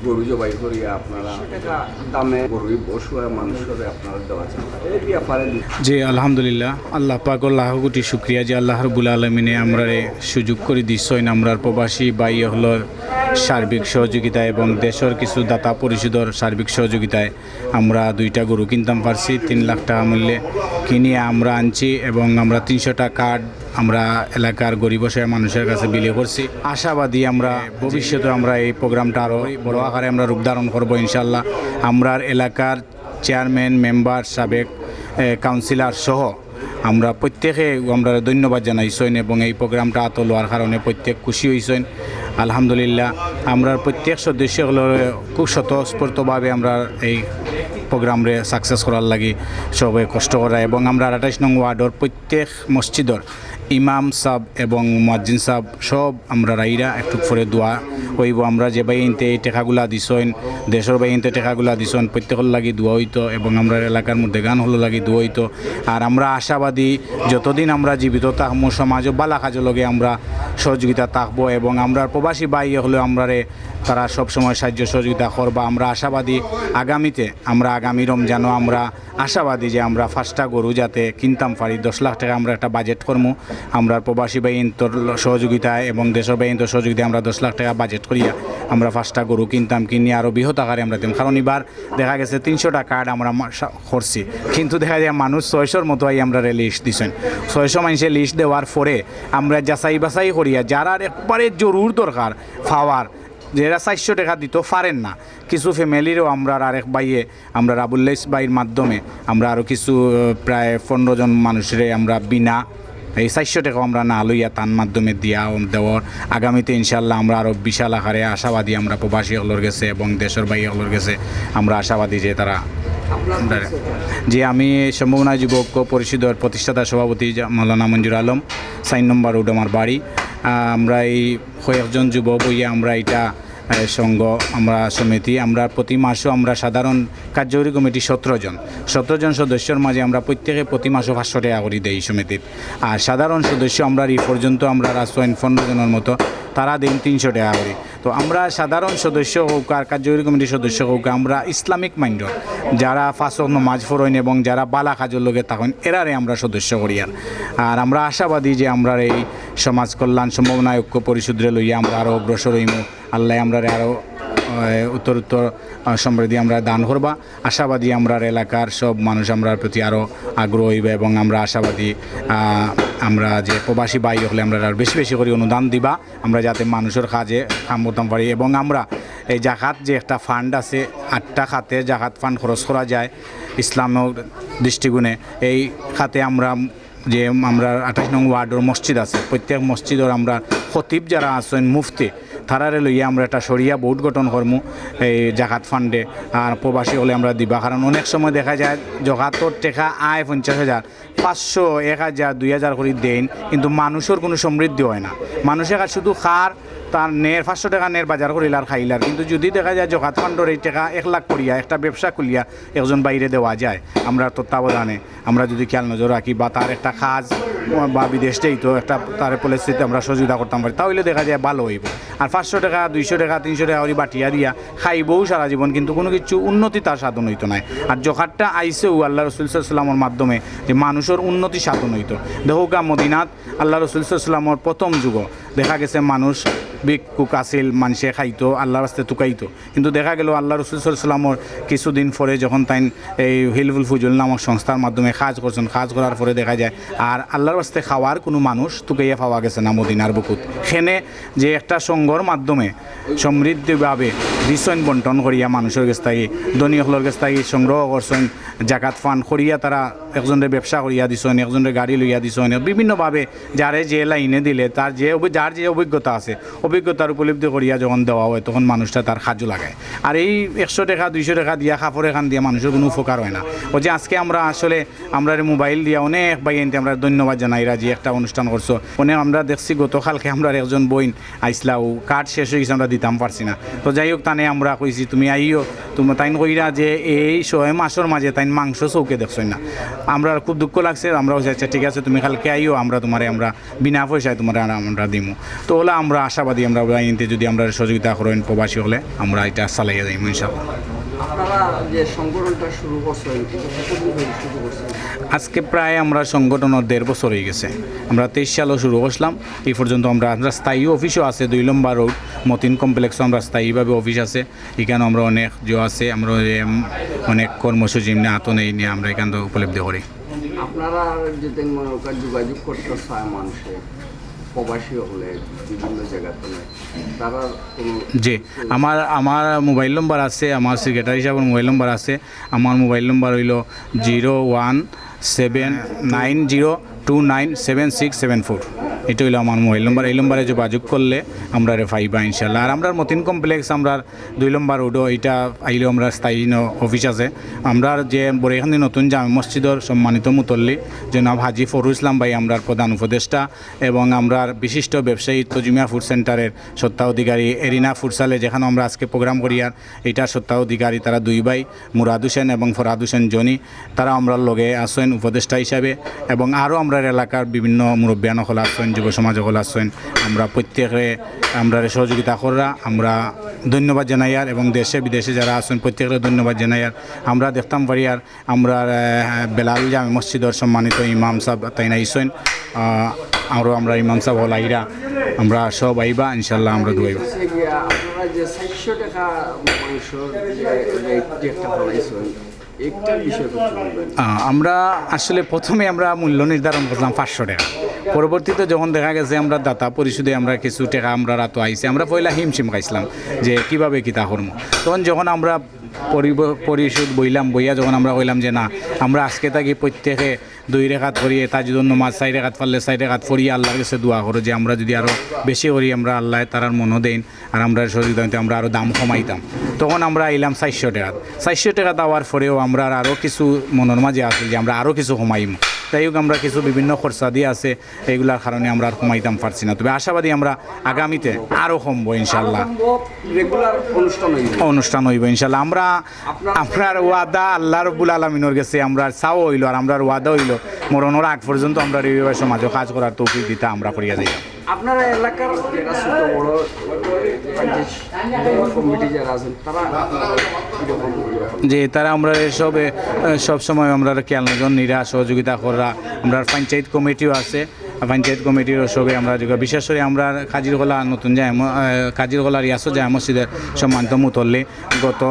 গরু জবাই করিয়া আপনারা টাকা দামে গরিব অসহায় মানুষের আপনারা দেওয়া চান এই ব্যাপারে জি আলহামদুলিল্লাহ আল্লাহ পাক লাখ কোটি শুক্রিয়া যে আল্লাহ রব্বুল আলমিনে আমরা সুযোগ করে দিচ্ছেন আমরা প্রবাসী বাই হলোর সার্বিক সহযোগিতায় এবং দেশের কিছু দাতা পরিষদের সার্বিক সহযোগিতায় আমরা 2টা গরু কিনতাম পারছি 3 লাখ টাকা মূল্যে কিনিয়ে আমরা আনছি এবং আমরা 300টা কার্ড আমরা এলাকার গরিব অসহায় মানুষের কাছে বিলি করছি। আশাবাদী আমরা ভবিষ্যতে আমরা এই প্রোগ্রামটা আরও বড় আকারে আমরা রূপ ধারণ করবো ইনশাল্লাহ। আমরা এলাকার চেয়ারম্যান মেম্বার সাবেক কাউন্সিলর সহ আমরা প্রত্যেকে আমরা ধন্যবাদ জানাইছেন এবং এই প্রোগ্রামটা হাতে লওয়ার কারণে প্রত্যেক খুশি হয়েছেন আলহামদুলিল্লাহ। আমরা প্রত্যেক সদস্যগুলোর খুব স্বতঃস্ফূর্তভাবে আমরা এই প্রোগ্রামে সাকসেস করার লাগি সবাই কষ্ট করা এবং আমরা 28 নং ওয়ার্ডের প্রত্যেক মসজিদর ইমাম সাহেব এবং মুয়াজ্জিন সাহেব সব আমরা রাইরা একটু পরে দোয়া হইব। আমরা যে বাইনতে এই টেকাগুলা দিছেন দেশের বাইনতে টেকাগুলা দিছেন প্রত্যেকের লাগি দোয়া হইতো এবং আমরা এলাকার মধ্যে গান হলো লাগি দোয়া হইতো। আর আমরা আশাবাদী যতদিন আমরা জীবিত থাকবো সমাজ বালা কাজের লগে আমরা সহযোগিতা থাকবো এবং আমরা প্রবাসী বাই হলে আমরা তারা সবসময় সাহায্য সহযোগিতা করবা। আমরা আশাবাদী আগামীতে আমরা আগামী রমজানও আমরা আশাবাদী যে আমরা 5টা গরু যাতে কিনতাম পারি 10 লাখ টাকা আমরা একটা বাজেট করবো আমরা প্রবাসী বাহিনীর সহযোগিতায় এবং দেশের বাহিনীর সহযোগিতায় আমরা 10 লাখ টাকা বাজেট করিয়া আমরা 5টা গরু কিনতাম কিনে আরও বৃহৎ আকারে আমরা দিতাম। কারণ এবার দেখা গেছে 300টা কার্ড আমরা করছি কিন্তু দেখা যায় মানুষ 600-র মতো আমরা লিস্ট দিছেন 600 মানুষের লিস্ট দেওয়ার পরে আমরা যাচাই বাছাই করিয়া যারা একবারে জরুর দরকার পাওয়ার যারা 400 টাকা দিত পারেন না কিছু ফ্যামিলিরও আমরা আরেক বাইয়ে আমরা রাবুল্লাইস বাইয়ের মাধ্যমে আমরা আরও কিছু প্রায় 15 জন মানুষের আমরা বিনা এই 400 টাকা আমরা না লইয়া তার মাধ্যমে দেওয়ার আগামীতে ইনশাল্লাহ আমরা আরও বিশাল আকারে আশাবাদী আমরা প্রবাসী হলোর গেছে এবং দেশের বাইরে হলোর গেছে আমরা আশাবাদী যে তারা যে আমি সম্ভাবনা যুবক পরিষদের প্রতিষ্ঠাতা সভাপতি মৌলানা মঞ্জুর আলম 4 নম্বর রোড আমার বাড়ি। আমরা এই কয়েকজন যুবক হইয়া আমরা এটা সংঘ আমরা সমিতি আমরা প্রতি মাসও আমরা সাধারণ কার্যকরী কমিটি 17 জন সদস্যর মাঝে আমরা প্রত্যেকে প্রতি মাসও 500 টাকা করে দেই সমিতির। আর সাধারণ সদস্য আমরা এই পর্যন্ত আমরা 15 জনের মতো তারা দিন 300 টাকা করে। তো আমরা সাধারণ সদস্য হোক আর কার্যকরী কমিটির সদস্য হোক আমরা ইসলামিক মাইন্ডর যারা 5 ওয়াক্ত নামাজ পড়েন এবং যারা বালা কাজের লোকে থাকেন এরারে আমরা সদস্য করি। আর আমরা আশাবাদী যে আমরা এই সমাজ কল্যাণ সম্ভাবনা ঐক্য পরিষদরে লইয়া আমরা আরও অগ্রসর হইম আল্লাহ আমরা আরও উত্তর সমৃদ্ধি আমরা দান করবা। আশাবাদী আমরা এলাকার সব মানুষ আমরা প্রতি আরও আগ্রহ হইবে এবং আমরা আশাবাদী আমরা যে প্রবাসী বাই হলে আমরা আর বেশি বেশি করে অনুদান দিবা আমরা যাতে মানুষের কাজে কাম করতে পারি। এবং আমরা এই জাকাত যে একটা ফান্ড আছে 8টা খাতে জাকাত ফান্ড খরচ করা যায় ইসলামের দৃষ্টিকোণে এই খাতে আমরা যে আমরা 28 নং ওয়ার্ডের মসজিদ আছে প্রত্যেক মসজিদের আমরা খতিব যারা আছেন মুফতি তারারে লইয়া আমরা একটা সরিয়া বোর্ড গঠন করমু এই জাকাত ফান্ডে। আর প্রবাসী হলে আমরা দিবা কারণ অনেক সময় দেখা যায় জগাতর টাকা আয় 50,000 500 1000 2000 করে দেন কিন্তু মানুষের কোনো সমৃদ্ধি হয় না। মানুষের কাছে শুধু খার তার নের 500 টাকা নের বাজার করিলার খাইলার কিন্তু যদি দেখা যায় জগাত ফান্ডর এই টাকা 1 লাখ করিয়া একটা ব্যবসা খুলিয়া একজন বাইরে দেওয়া যায় আমরা তত্ত্বাবধানে আমরা যদি খেয়াল নজর রাখি বা তার একটা কাজ বা বিদেশ তো একটা তার পলিসিতে আমরা সহযোগিতা করতাম পারি তাহলে দেখা যায় ভালো হইব। আর 500 টাকা 200 টাকা 300 টাকা করে বাটিয়া দিয়া খাইবও সারা জীবন কিন্তু কোনো কিছু উন্নতি তার সাধন হইতো না। আর জকাতটা আইসেও আল্লাহ রসুল সাল্লামের মাধ্যমে যে মানুষের উন্নতি সাধন হইতো। দেখোগা মদিনাত আল্লাহ রসুল সাল্লামের প্রথম যুগ দেখা গেছে মানুষ ভিক্ষুক আসিল মানুষে খাইতো আল্লাহর রাস্তায় তুকাইতো কিন্তু দেখা গেল আল্লাহ রসুল সাল্লামের কিছুদিন পরে যখন তাই এই হিলফুল ফুজুল নামক সংস্থার মাধ্যমে কাজ করছেন কাজ করার পরে দেখা যায় আর আল্লাহর রাস্তায় খাওয়ার কোনো মানুষ তুকাইয়া পাওয়া গেছে না মদিনার বুকুত। সেনে যে একটা সংঘর মাধ্যমে সমৃদ্ধিভাবে রিসন বন্টন করিয়া মানুষের কাছ থেকে ধনীসকলের কাছ থেকে সংগ্রহ করছেন জাকাত ফান্ড করিয়া তারা একজনের ব্যবসা করিয়া দিছেন একজনের গাড়ি লইয়া দিছেন বিভিন্নভাবে যারে যে লাইনে দিলে তার যার যে অভিজ্ঞতা আছে অভিজ্ঞতার উপলব্ধি করিয়া যখন দেওয়া হয় তখন মানুষটা তার কাজও লাগায়। আর এই 100 টাকা 200 টাকা দিয়া কাপড় এখান দিয়া মানুষের কোনো উপকার হয় না। ও যে আজকে আমরা আসলে আমরা মোবাইল দিয়া অনেক বাইনতে আমরা ধন্যবাদ জানাইরা যে একটা অনুষ্ঠান করছো অনেক আমরা দেখছি গতকালকে আমরা একজন বইন আইসলা ও কার্ড শেষ হয়ে গেছে আমরা দিতাম পারছি না। তো যাই হোক তানে দোকানে আমরা কইছি তুমি আইও তুমি তাইন কইরা যে এই 6 মাসের মাঝে তাইন মাংস চৌকে দেখছই না আমরা খুব দুঃখ লাগছে আমরা বলছি আচ্ছা ঠিক আছে তুমি কালকে আইও আমরা তোমারে আমরা বিনা পয়সায় তোমার আমরা দিমু তো হলে আমরা আশাবাদী আমরা আইনতে যদি আমরা সহযোগিতা করেন প্রবাসী হলে আমরা এটা চালাইয়া যাইমু ইনশাআল্লাহ। আপনারা যে সংগঠনটা শুরু করছেন কতদিন ধরে শুরু করছেন? আজকে প্রায় আমরা সংগঠনের 1.5 বছর হয়ে গেছে। আমরা 23 সালে শুরু করলাম, এই পর্যন্ত আমরা স্থায়ী অফিসও আছে 2 নম্বর রোড মতিন কমপ্লেক্সও আমরা স্থায়ীভাবে অফিস আছে, এখানে আমরা অনেক আছে আমরা অনেক কর্মসূচি এমনি আতন এই নিয়ে আমরা এখান থেকে উপলব্ধি করি। আপনারা যদি মনে করেন যোগাযোগ করতে চায় মানুষে প্রবাসী হলে বিভিন্ন জায়গাতে তারা জি আমার মোবাইল নম্বর আছে, আমার সেক্রেটারি সাহেবের মোবাইল নম্বর আছে। আমার মোবাইল নম্বর হইল 01790297674। এটা হইলো আমার মোবাইল নম্বর। এই নম্বরে যোগাযোগ করলে আমরা পাইবা ইনশাল্লাহ। আর আমরা মতিন কমপ্লেক্স আমরা 2 নম্বর রোডও এটা আইলেও আমরা স্থায়ী অফিস আছে। আমরা যে বরেখানি নতুন জামে মসজিদের সম্মানিত মুতল্লি জনাব হাজি ফরুল ইসলাম ভাই আমরা প্রধান উপদেষ্টা এবং আমরা বিশিষ্ট ব্যবসায়ী তজুমিয়া ফুড সেন্টারের সত্ত্বাধিকারী এরিনা ফুডসালে যেখানে আমরা আজকে প্রোগ্রাম করি আর এটার সত্ত্বাধিকারী তারা 2 ভাই মুরাদ হোসেন এবং ফরাদ হোসেন জনি, তারা আমরা লগে আসেন উপদেষ্টা হিসাবে এবং আরও আমরা এলাকার বিভিন্ন মুরব্বিয়ান হল আসেন, যুব সমাজ হল আসেন। আমরা প্রত্যেকে আমরা সহযোগিতা করা আমরা ধন্যবাদ জানাই আর এবং দেশে বিদেশে যারা আছেন প্রত্যেকের ধন্যবাদ জানাই। আর আমরা দেখতাম পারি আর আমরা বেলাল জামে মসজিদের সম্মানিত ইমাম সাহেব তাই নাইছেন, আরও আমরা ইমাম সাহেব হল আইরা আমরা সব আইবা ইনশাল্লাহ আমরা দুয়াইবা। আপনারা যে 400 টাকা মাংস যে একটা বানাইছেন একটা বিষয় আমরা আসলে প্রথমে আমরা মূল্য নির্ধারণ করলাম 500 টাকা। পরবর্তীতে যখন দেখা গেছে আমরা দাতা পরিশোধে আমরা কিছু টাকা আমরা রাত আইসি, আমরা পয়লা হিমশিম খাইছিলাম যে কীভাবে কিতা করবো। তখন যখন আমরা পরিশোধ বইয়া যখন আমরা কইলাম যে না আমরা আজকে থাকি প্রত্যেকে 2 রেখাত করিয়ে তার জন্য মাছ 4 রেখাত পারলে 4 রেখাত ফরিয়ে আল্লাহর কাছে দোয়া করো যে আমরা যদি আরও বেশি করি আমরা আল্লাহ তারার মনও দেন আর আমরা সহযোগিতা আমরা আরও দাম কমাইতাম। তখন আমরা আইলাম 400 টাকা। 400 টাকা দেওয়ার পরেও আমরা আরও কিছু মনের মাঝে আছে যে আমরা আরও কিছু কমাইম। যাই হোক আমরা কিছু বিভিন্ন খরচা দিয়ে আছে এইগুলার কারণে আমরা আর কমাইতাম পারছি না, তবে আশাবাদী আমরা আগামীতে আরও কমবো ইনশাল্লাহ। রেগুলার অনুষ্ঠান হইব ইনশাল্লাহ। আমরা আপনার ওয়াদা আল্লাহ রব্বুল আলামিনের কাছে আমরা চাও হইল আর আমরা ওয়াদা হইল মরণের আগ পর্যন্ত আমরা রিভিউ সমাজে কাজ করার তৌফিক দিতে আমরা করিয়া যাই। আপনার এলাকার যারা ছোট বড় কমিটি যারা আছেন তারা যে তারা আমরা সব সময় আমরা খেয়াল নজন নিরা সহযোগিতা করা। আমরা পঞ্চায়েত কমিটিও আছে, পঞ্চায়েত কমিটির সবে আমরা বিশেষ করে আমরা কাজিরগোলা নতুন কাজিরগোলা রিয়াসত জামে মসজিদের সম্মানিত মুতল্লি গত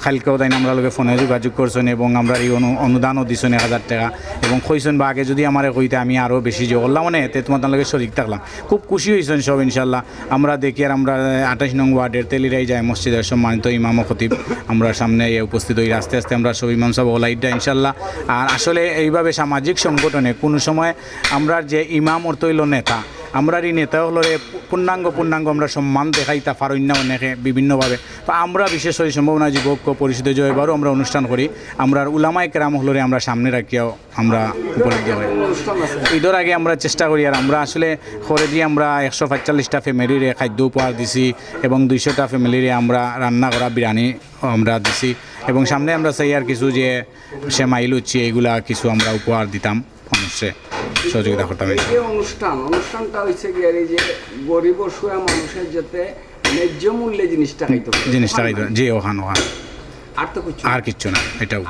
কালকেও তাই আমরা লোকে ফোনে যোগাযোগ করছেন এবং আমরা এই অনুদানও দিছেন 1000 টাকা এবং কইছেন বা আগে যদি আমার কইতে আমি আরও বেশি যোগ করলাম মানে এতে তোমার লগে শরিক থাকলাম। খুব খুশি হয়েছেন সব ইনশাল্লাহ। আমরা দেখি আর আমরা 28 নং ওয়ার্ডের তেলিরাই জামে মসজিদের সম্মানিত ইমাম ও খতিব আমরা সামনে উপস্থিত হই। আস্তে আস্তে আমরা সব ইমাম সাহেব ওলাইডা ইনশাল্লাহ। আর আসলে এইভাবে সামাজিক সংগঠনে কোনো সময় আমরা যে ইমাম অর্থ হইল নেতা, আমরা এই নেতা হলো পূর্ণাঙ্গ আমরা সম্মান দেখাইতা পারি না অনেকে বিভিন্নভাবে। তো আমরা বিশেষ করে সম্ভাবনা যুবক পরিষদে জয়বারও আমরা অনুষ্ঠান করি, আমরা উলামায়ে কেরাম হলরে আমরা সামনে রাখিয়াও আমরা উপলব্ধি করি। ঈদের আগে আমরা চেষ্টা করি আর আমরা আসলে করে দিয়ে আমরা 145টা ফ্যামিলিরে খাদ্য উপহার দিছি এবং 200টা ফ্যামিলিরে আমরা রান্না করা বিরিয়ানি আমরা দিছি এবং সামনে আমরা চাই আর কিছু যে সেমাই লুচি এইগুলা কিছু আমরা উপহার দিতাম মানুষে সহযোগিতা করতাম। এই অনুষ্ঠানটা হচ্ছে কি আর এই যে গরিব অসহায় মানুষের যাতে ন্যায্য মূল্যে জিনিসটা খাইতে জি ওখান আর কিচ্ছু না এটাও।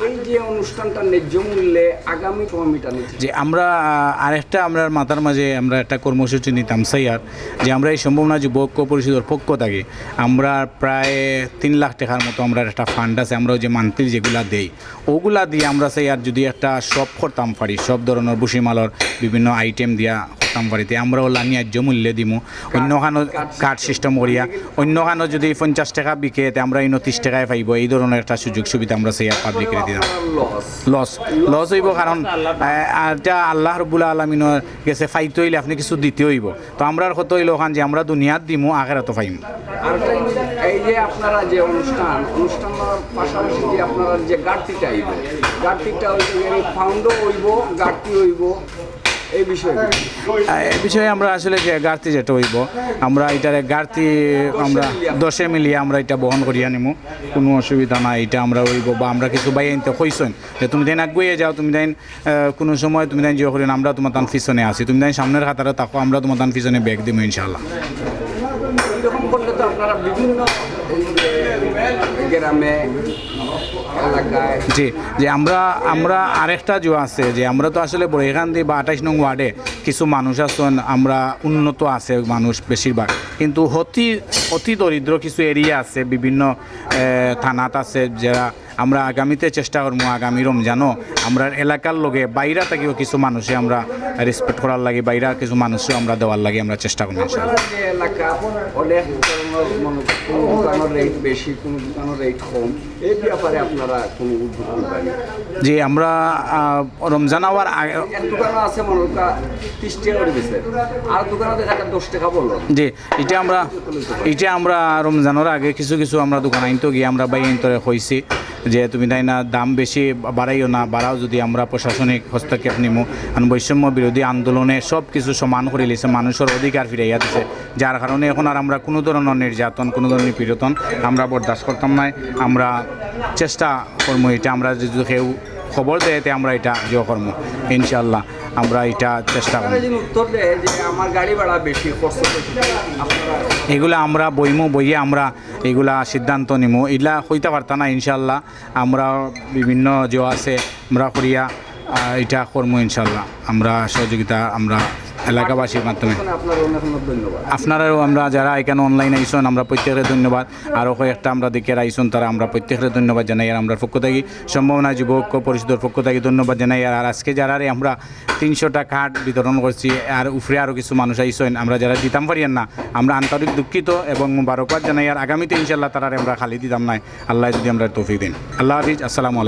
এই যে অনুষ্ঠানটা ন্যায্য মূল্যে আগামী কমিটা নিচ্ছে যে আমরা আরেকটা আমরা মাথার মাঝে আমরা একটা কর্মসূচি নিতাম সাইয়ার যে আমরা এই সম্ভাবনা যুবক পরিষদের পক্ষ থাকি আমরা প্রায় 3 লাখ টাকার মতো আমরা একটা ফান্ড আছে আমরা যে মান্থলি যেগুলা দেই ওগুলা দিয়ে আমরা সাইয়ার যদি একটা শপ করতাম পারি সব ধরনের বুসিমালর বিভিন্ন আইটেম দিয়া করতাম পারিতে আমরা ওলা ন্যায্য মূল্যে দিমু। অন্যখানো কার্ড সিস্টেম করিয়া অন্যখানো যদি 50 টাকা বিকে আমরা 30 টাকায় পাইব এই ধরনের একটা সুযোগ সুবিধা আমরা সেই পাবলিকের দিলাম। লস হইব কারণ এটা আল্লাহ রব্বুল আলামিনের গেছে ফাইতে হইলে আপনি কিছু দিতে হইব। তো আমরা কত হইল ওখান যে আমরা দুনিয়াত দিমু আখেরাতও পাইম। এই যে আপনারা যে অনুষ্ঠানের পাশাপাশি যে আপনারা যে গাড়তিটা হইব গাড়তিটা হইব ফাউন্ডও হইব গাড়তি হইব এই বিষয়ে কি? এই বিষয়ে আমরা আসলে যে গাড়তি যেটা হইব আমরা এটার গাড়তি আমরা 10 মিলিয়ে আমরা এটা বহন করিয়া নিমু, কোনো অসুবিধা নাই। এটা আমরা হইব বা আমরা কিছু বাই আনতে কইছেন যে তুমি দেন আগুয়ে যাও, তুমি দেন কোনো সময় তুমি দেন জিও করেন, আমরা তোমার তান পিছনে আসি, তুমি দেন সামনের খাতারে থাকো, আমরা তোমার তান পিছনে ব্যাগ দিব ইনশাআল্লাহ। এরকম করলে তো আপনারা বিভিন্ন গ্রামে এলাকায় জি যে আমরা আরেকটা যে আছে যে আমরা তো আসলে এখান দিয়ে বা 28 নং ওয়ার্ডে কিছু মানুষ আছেন, আমরা উন্নত আছে মানুষ বেশিরভাগ, কিন্তু অতি দরিদ্র কিছু এরিয়া আছে বিভিন্ন থানাত আছে, যারা আমরা আগামীতে চেষ্টা করবো আগামী রমজানও আমরা এলাকার লগে বাইরা থেকেও কিছু মানুষে আমরা রেসপেক্ট করার লাগে, বাইরা কিছু মানুষও আমরা দেওয়ার লাগে আমরা চেষ্টা করবো ইনশাআল্লাহ। আপনারা যে এলাকা অনেক ধরনের কোনো দোকানের রেট বেশি, কোনো দোকানের রেট কম, এই ব্যাপারে আপনারা কোনো উদ্যোগ নেবেন? যে আমরা রমজান হওয়ার এক দোকানও আছে মনে হয় 30 টাকা করে দিচ্ছে, আর দোকানে দেখা যায় 10 টাকা বললো। যে এটা আমরা রমজানের আগে কিছু আমরা দোকান আইনতো গিয়ে আমরা বাই আইনতরে হয়েছি যে তুমি তাই না দাম বেশি বাড়াইও না, বাড়াও যদি আমরা প্রশাসনিক হস্তক্ষেপ নিমু, কারণ বৈষম্য বিরোধী আন্দোলনে সব কিছু সমান করে লিছে, মানুষের অধিকার ফিরাইয়া দিছে, যার কারণে এখন আর আমরা কোনো ধরনের নির্যাতন, কোনো ধরনের পীড়ন আমরা বরদাস্ত করতাম না। আমরা চেষ্টা করবো এটা, আমরা যদি কেউ খবর দেয় আমরা এটা যে করবো ইনশাআল্লাহ, আমরা এটা চেষ্টা করবো। আপনারা যদি উত্তর দেয় যে আমার গাড়ি ভাড়া বেশি, খরচ বেশি, আপনারা এগুলা আমরা বইয়ে আমরা এগুলা সিদ্ধান্ত নিমু, এগুলা হইতে পারতাম না ইনশাল্লাহ। আমরা বিভিন্ন যে আছে আমরা করিয়া এটা করবো ইনশাল্লাহ, আমরা সহযোগিতা আমরা এলাকাবাসীর মাধ্যমে। আপনার অনেক অনেক ধন্যবাদ। আপনারাও আমরা যারা এখানে অনলাইন আইসন আমরা প্রত্যেকের ধন্যবাদ, আরও কয়েকটা আমরা দেখে আইসন তারা আমরা প্রত্যেকের ধন্যবাদ জানাই। আর আমরা পক্ষ থাকি সম্ভাবনা যুবক পরিষদের পক্ষ থেকে ধন্যবাদ জানাই। আর আজকে যারা আমরা 300টা কার্ড বিতরণ করছি, আর উপরে আরও কিছু মানুষ আইসন আমরা যারা দিতাম পারিয়েন না, আমরা আন্তরিক দুঃখিত এবং মুবারকবাদ জানাই। আর আগামীতে ইনশাল্লাহ তারা আমরা খালি দিতাম নাই, আল্লাহ যদি আমরা তৌফিক দিন। আল্লাহ হাফিজ, আসসালামু আলাইকুম।